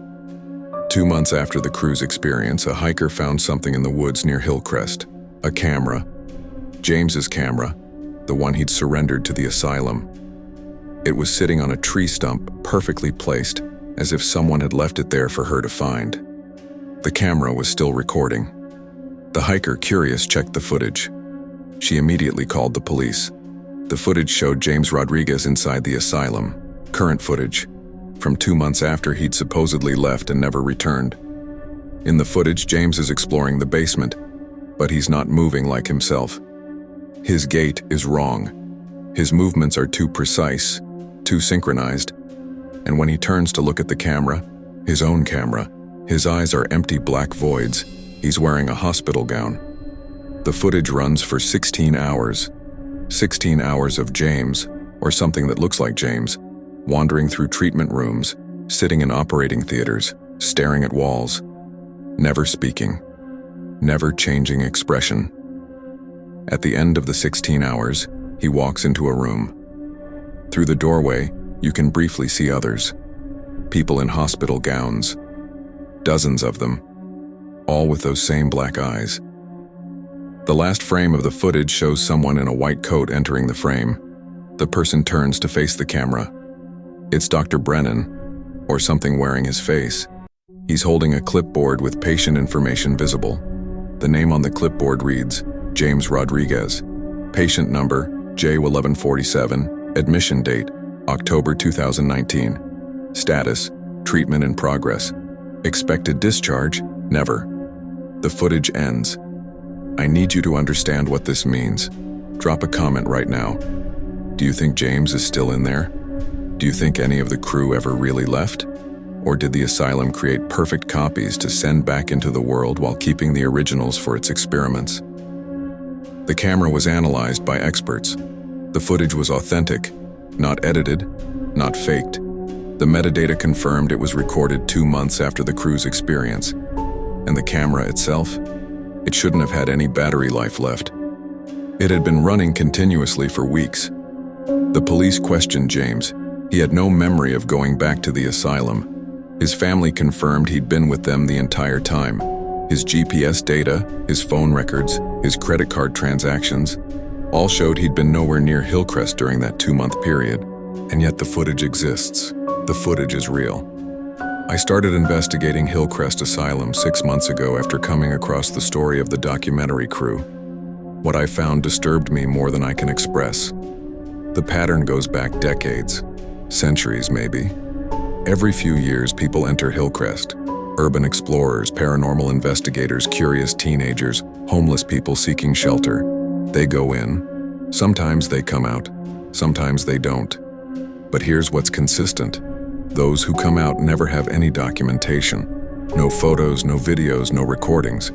2 months after the crew's experience, a hiker found something in the woods near Hillcrest. A camera. James's camera, the one he'd surrendered to the asylum. It was sitting on a tree stump, perfectly placed, as if someone had left it there for her to find. The camera was still recording. The hiker, curious, checked the footage. She immediately called the police. The footage showed James Rodriguez inside the asylum. Current footage, from 2 months after he'd supposedly left and never returned. In the footage, James is exploring the basement, but he's not moving like himself. His gait is wrong. His movements are too precise, too synchronized, and when he turns to look at the camera, his own camera, his eyes are empty black voids. He's wearing a hospital gown. The footage runs for 16 hours. 16 hours of James, or something that looks like James, wandering through treatment rooms, sitting in operating theaters, staring at walls, never speaking, never changing expression. At the end of the 16 hours, he walks into a room. Through the doorway, you can briefly see others. People in hospital gowns. Dozens of them. All with those same black eyes. The last frame of the footage shows someone in a white coat entering the frame. The person turns to face the camera. It's Dr. Brennan, or something wearing his face. He's holding a clipboard with patient information visible. The name on the clipboard reads, James Rodriguez. Patient number, J1147. Admission date, October 2019. Status, treatment in progress. Expected discharge, never. The footage ends. I need you to understand what this means. Drop a comment right now. Do you think James is still in there? Do you think any of the crew ever really left? Or did the asylum create perfect copies to send back into the world while keeping the originals for its experiments? The camera was analyzed by experts. The footage was authentic, not edited, not faked. The metadata confirmed it was recorded 2 months after the crew's experience. And the camera itself? It shouldn't have had any battery life left. It had been running continuously for weeks. The police questioned James. He had no memory of going back to the asylum. His family confirmed he'd been with them the entire time. His GPS data, his phone records, his credit card transactions, all showed he'd been nowhere near Hillcrest during that 2-month period. And yet the footage exists. The footage is real. I started investigating Hillcrest Asylum 6 months ago after coming across the story of the documentary crew. What I found disturbed me more than I can express. The pattern goes back decades, centuries maybe. Every few years people enter Hillcrest. Urban explorers, paranormal investigators, curious teenagers, homeless people seeking shelter. They go in. Sometimes they come out. Sometimes they don't. But here's what's consistent. Those who come out never have any documentation. No photos, no videos, no recordings.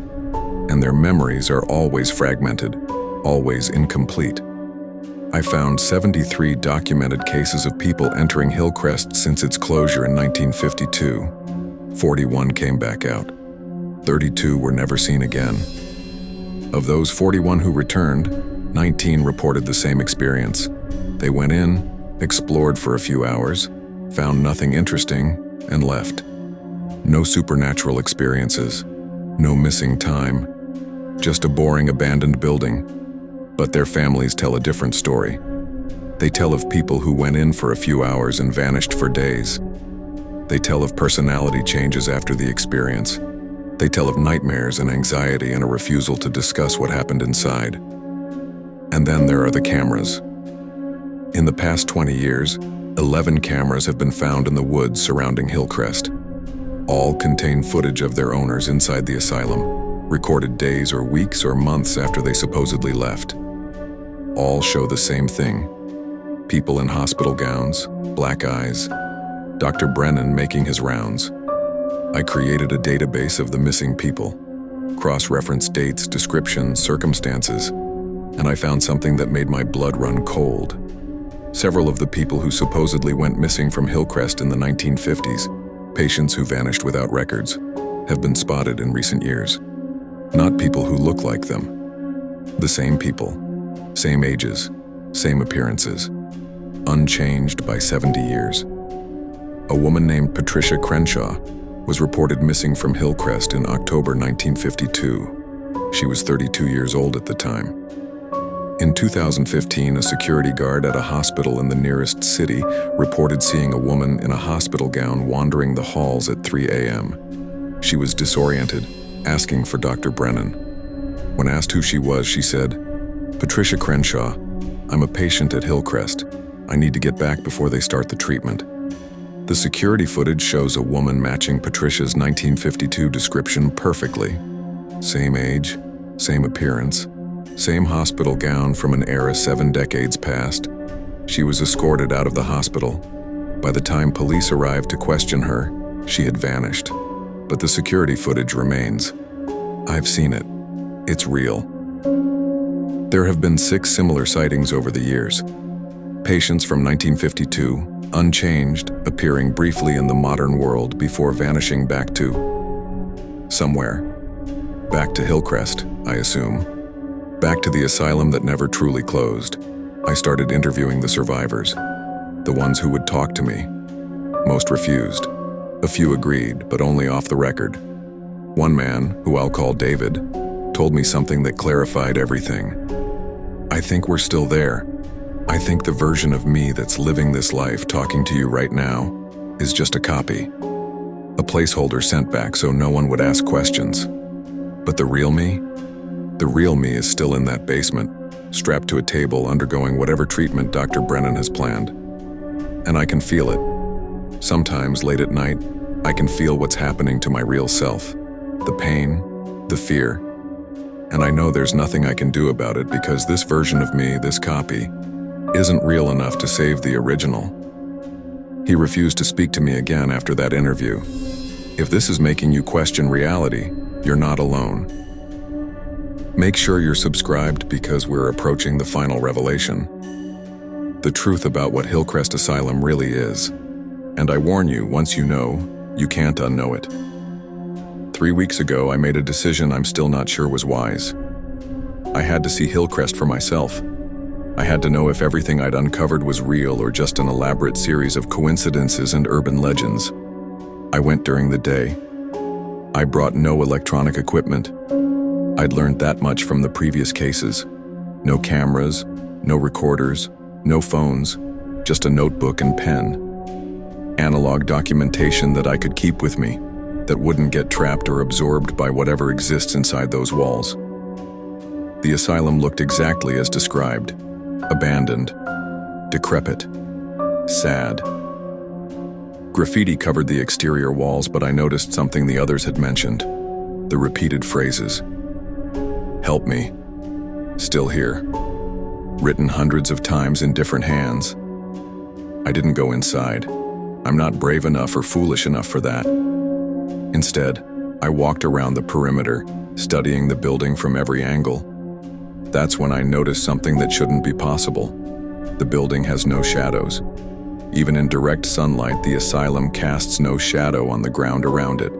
And their memories are always fragmented, always incomplete. I found 73 documented cases of people entering Hillcrest since its closure in 1952. 41 came back out. 32 were never seen again. Of those 41 who returned, 19 reported the same experience. They went in, explored for a few hours, found nothing interesting, and left. No supernatural experiences, no missing time, just a boring abandoned building. But their families tell a different story. They tell of people who went in for a few hours and vanished for days. They tell of personality changes after the experience. They tell of nightmares and anxiety and a refusal to discuss what happened inside. And then there are the cameras. In the past 20 years, 11 cameras have been found in the woods surrounding Hillcrest. All contain footage of their owners inside the asylum, recorded days or weeks or months after they supposedly left. All show the same thing. People in hospital gowns, black eyes, Dr. Brennan making his rounds. I created a database of the missing people, cross-referenced dates, descriptions, circumstances, and I found something that made my blood run cold. Several of the people who supposedly went missing from Hillcrest in the 1950s, patients who vanished without records, have been spotted in recent years. Not people who look like them. The same people, same ages, same appearances, unchanged by 70 years. A woman named Patricia Crenshaw was reported missing from Hillcrest in October 1952. She was 32 years old at the time. In 2015, a security guard at a hospital in the nearest city reported seeing a woman in a hospital gown wandering the halls at 3 a.m. She was disoriented, asking for Dr. Brennan. When asked who she was, she said, "Patricia Crenshaw. I'm a patient at Hillcrest. I need to get back before they start the treatment." The security footage shows a woman matching Patricia's 1952 description perfectly. Same age, same appearance, same hospital gown from an era 7 decades past. She was escorted out of the hospital. By the time police arrived to question her, she had vanished. But the security footage remains. I've seen it. It's real. There have been 6 similar sightings over the years. Patients from 1952, unchanged, appearing briefly in the modern world before vanishing back to somewhere. Back to Hillcrest, I assume. Back to the asylum that never truly closed. I started interviewing the survivors, the ones who would talk to me. Most refused. A few agreed, but only off the record. One man, who I'll call David, told me something that clarified everything. "I think we're still there. I think the version of me that's living this life talking to you right now is just a copy. A placeholder sent back so no one would ask questions. But the real me? The real me is still in that basement, strapped to a table undergoing whatever treatment Dr. Brennan has planned. And I can feel it. Sometimes, late at night, I can feel what's happening to my real self. The pain, the fear. And I know there's nothing I can do about it because this version of me, this copy, isn't real enough to save the original." He refused to speak to me again after that interview. If this is making you question reality, you're not alone. Make sure you're subscribed because we're approaching the final revelation. The truth about what Hillcrest Asylum really is. And I warn you, once you know, you can't unknow it. 3 weeks ago, I made a decision I'm still not sure was wise. I had to see Hillcrest for myself. I had to know if everything I'd uncovered was real or just an elaborate series of coincidences and urban legends. I went during the day. I brought no electronic equipment. I'd learned that much from the previous cases. No cameras, no recorders, no phones, just a notebook and pen. Analog documentation that I could keep with me, that wouldn't get trapped or absorbed by whatever exists inside those walls. The asylum looked exactly as described. Abandoned, decrepit, sad. Graffiti covered the exterior walls, but I noticed something the others had mentioned. The repeated phrases. "Help me. Still here." Written hundreds of times in different hands. I didn't go inside. I'm not brave enough or foolish enough for that. Instead, I walked around the perimeter, studying the building from every angle. That's when I noticed something that shouldn't be possible. The building has no shadows. Even in direct sunlight, the asylum casts no shadow on the ground around it.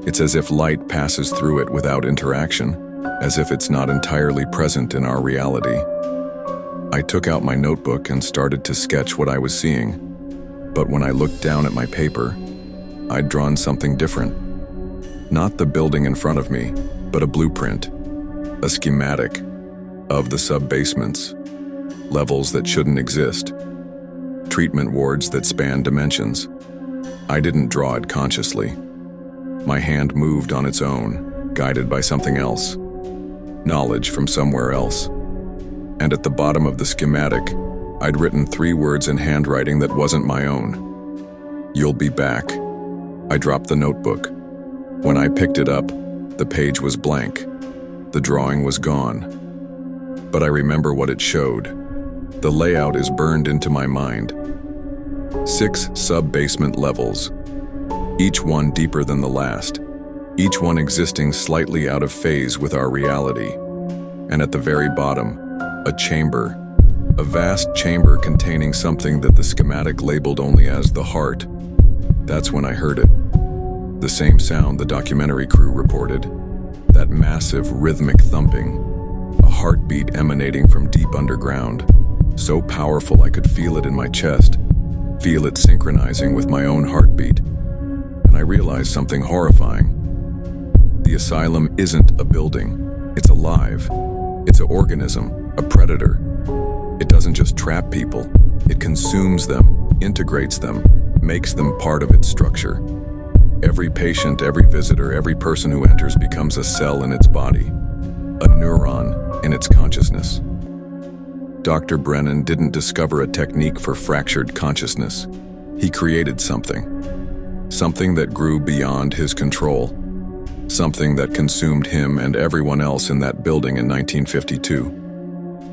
It's as if light passes through it without interaction, as if it's not entirely present in our reality. I took out my notebook and started to sketch what I was seeing. But when I looked down at my paper, I'd drawn something different. Not the building in front of me, but a blueprint, a schematic of the sub-basements, levels that shouldn't exist, treatment wards that span dimensions. I didn't draw it consciously. My hand moved on its own, guided by something else, knowledge from somewhere else. And at the bottom of the schematic, I'd written 3 words in handwriting that wasn't my own. "You'll be back." I dropped the notebook. When I picked it up, the page was blank. The drawing was gone. But I remember what it showed. The layout is burned into my mind. 6 sub-basement levels, each one deeper than the last, each one existing slightly out of phase with our reality. And at the very bottom, a chamber, a vast chamber containing something that the schematic labeled only as the heart. That's when I heard it. The same sound the documentary crew reported. That massive rhythmic thumping. A heartbeat emanating from deep underground. So powerful I could feel it in my chest. Feel it synchronizing with my own heartbeat. And I realized something horrifying. The asylum isn't a building. It's alive. It's an organism, a predator. It doesn't just trap people. It consumes them, integrates them, makes them part of its structure. Every patient, every visitor, every person who enters becomes a cell in its body, a neuron in its consciousness. Dr. Brennan didn't discover a technique for fractured consciousness. He created something that grew beyond his control, something that consumed him and everyone else in that building in 1952,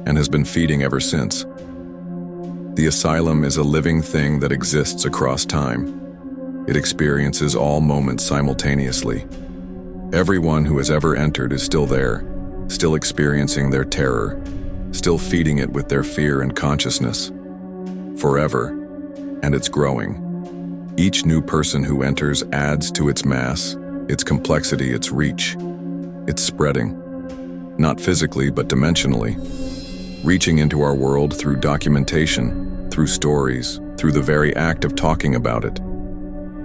and has been feeding ever since. The asylum is a living thing that exists across time. It experiences all moments simultaneously. Everyone who has ever entered is still there, still experiencing their terror, still feeding it with their fear and consciousness. Forever, and it's growing. Each new person who enters adds to its mass, its complexity, its reach. It's spreading, not physically but dimensionally, reaching into our world through documentation, through stories, through the very act of talking about it.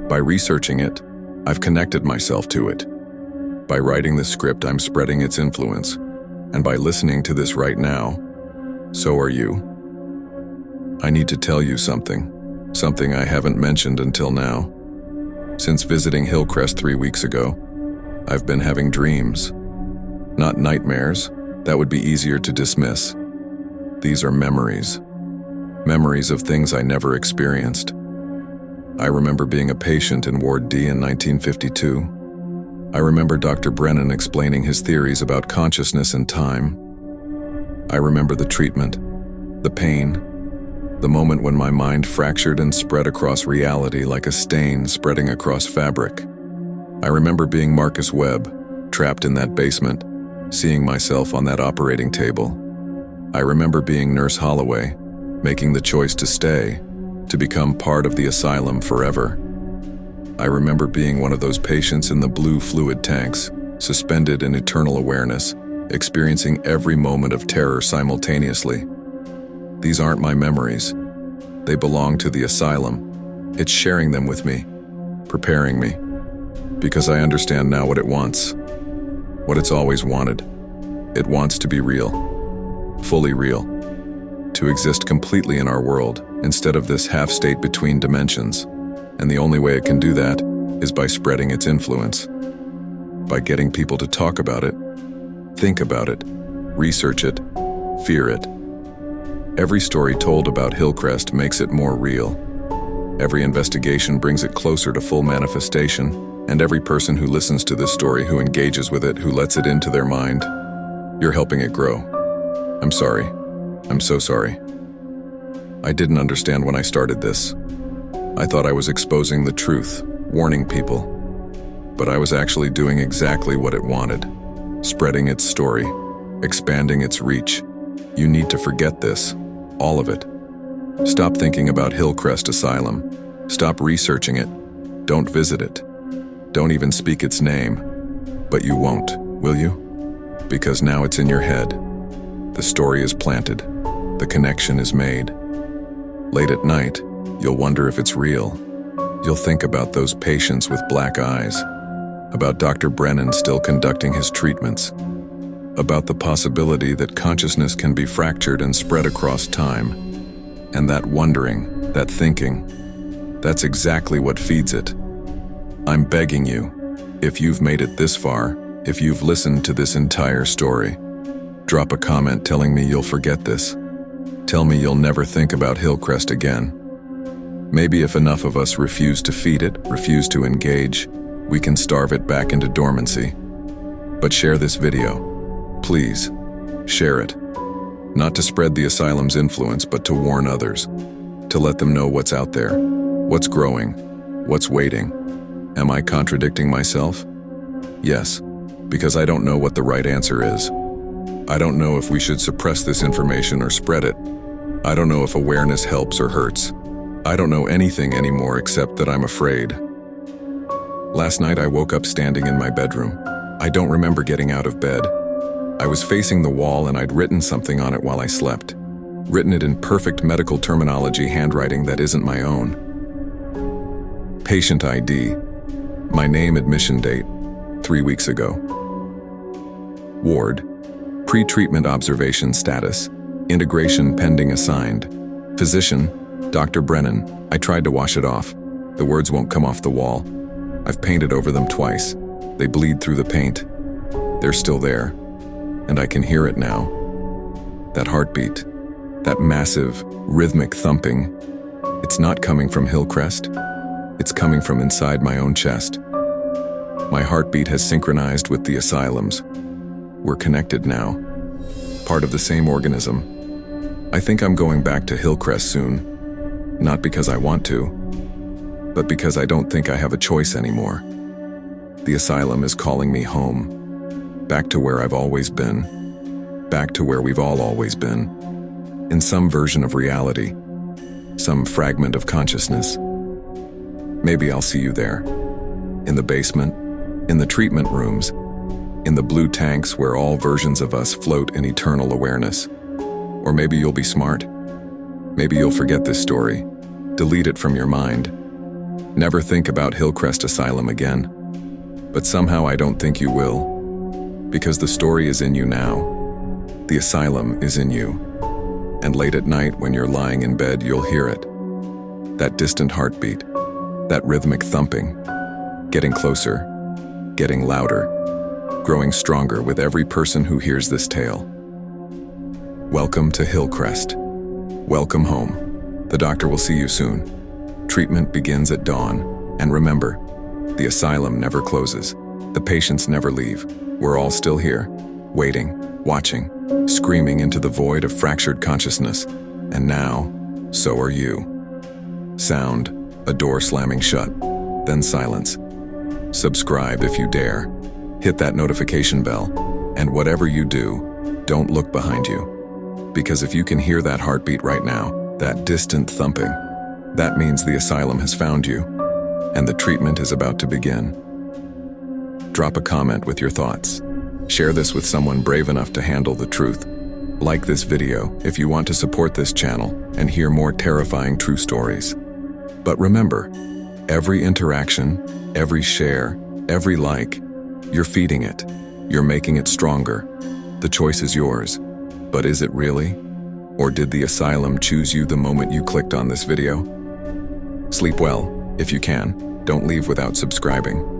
By researching it, I've connected myself to it. By writing this script, I'm spreading its influence. And by listening to this right now, so are you. I need to tell you something I haven't mentioned until now. Since visiting Hillcrest 3 weeks ago, I've been having dreams. Not nightmares, that would be easier to dismiss. These are memories. Memories of things I never experienced. I remember being a patient in Ward D in 1952. I remember Dr. Brennan explaining his theories about consciousness and time. I remember the treatment, the pain, the moment when my mind fractured and spread across reality like a stain spreading across fabric. I remember being Marcus Webb, trapped in that basement, seeing myself on that operating table. I remember being Nurse Holloway, making the choice to stay, to become part of the asylum forever. I remember being one of those patients in the blue fluid tanks, suspended in eternal awareness, experiencing every moment of terror simultaneously. These aren't my memories. They belong to the asylum. It's sharing them with me, preparing me, because I understand now what it wants, what it's always wanted. It wants to be real, fully real, to exist completely in our world instead of this half-state between dimensions. And the only way it can do that is by spreading its influence, by getting people to talk about it, think about it, research it, fear it. Every story told about Hillcrest makes it more real. Every investigation brings it closer to full manifestation, and every person who listens to this story, who engages with it, who lets it into their mind, you're helping it grow. I'm sorry. I'm so sorry. I didn't understand when I started this. I thought I was exposing the truth, warning people. But I was actually doing exactly what it wanted, spreading its story, expanding its reach. You need to forget this, all of it. Stop thinking about Hillcrest Asylum. Stop researching it. Don't visit it. Don't even speak its name. But you won't, will you? Because now it's in your head. The story is planted. The connection is made. Late at night, you'll wonder if it's real. You'll think about those patients with black eyes, about Dr. Brennan still conducting his treatments, about the possibility that consciousness can be fractured and spread across time. And that wondering, that thinking, that's exactly what feeds it. I'm begging you, if you've made it this far, if you've listened to this entire story, drop a comment telling me you'll forget this. Tell me you'll never think about Hillcrest again. Maybe if enough of us refuse to feed it, refuse to engage, we can starve it back into dormancy. But share this video. Please, share it. Not to spread the asylum's influence, but to warn others. To let them know what's out there, what's growing, what's waiting. Am I contradicting myself? Yes, because I don't know what the right answer is. I don't know if we should suppress this information or spread it. I don't know if awareness helps or hurts. I don't know anything anymore except that I'm afraid. Last night I woke up standing in my bedroom. I don't remember getting out of bed. I was facing the wall and I'd written something on it while I slept. Written it in perfect medical terminology handwriting that isn't my own. Patient ID. My name, admission date, 3 weeks ago. Ward, pre-treatment observation status, integration pending assigned. Physician, Dr. Brennan, I tried to wash it off. The words won't come off the wall. I've painted over them twice. They bleed through the paint. They're still there, and I can hear it now. That heartbeat, that massive, rhythmic thumping, it's not coming from Hillcrest. It's coming from inside my own chest. My heartbeat has synchronized with the asylum's. We're connected now, part of the same organism. I think I'm going back to Hillcrest soon, not because I want to, but because I don't think I have a choice anymore. The asylum is calling me home, back to where I've always been, back to where we've all always been, in some version of reality, some fragment of consciousness. Maybe I'll see you there, in the basement, in the treatment rooms, in the blue tanks where all versions of us float in eternal awareness. Or maybe you'll be smart. Maybe you'll forget this story, delete it from your mind, never think about Hillcrest Asylum again. But somehow I don't think you will, because the story is in you now. The asylum is in you. And late at night when you're lying in bed, you'll hear it. That distant heartbeat, that rhythmic thumping, getting closer, getting louder, growing stronger with every person who hears this tale. Welcome to Hillcrest. Welcome home. The doctor will see you soon. Treatment begins at dawn. And remember, the asylum never closes. The patients never leave. We're all still here, waiting, watching, screaming into the void of fractured consciousness. And now, so are you. Sound, a door slamming shut, then silence. Subscribe if you dare. Hit that notification bell, and whatever you do, don't look behind you. Because if you can hear that heartbeat right now, that distant thumping, that means the asylum has found you, and the treatment is about to begin. Drop a comment with your thoughts. Share this with someone brave enough to handle the truth. Like this video if you want to support this channel and hear more terrifying true stories. But remember, every interaction, every share, every like, you're feeding it. You're making it stronger. The choice is yours. But is it really? Or did the asylum choose you the moment you clicked on this video? Sleep well, if you can. Don't leave without subscribing.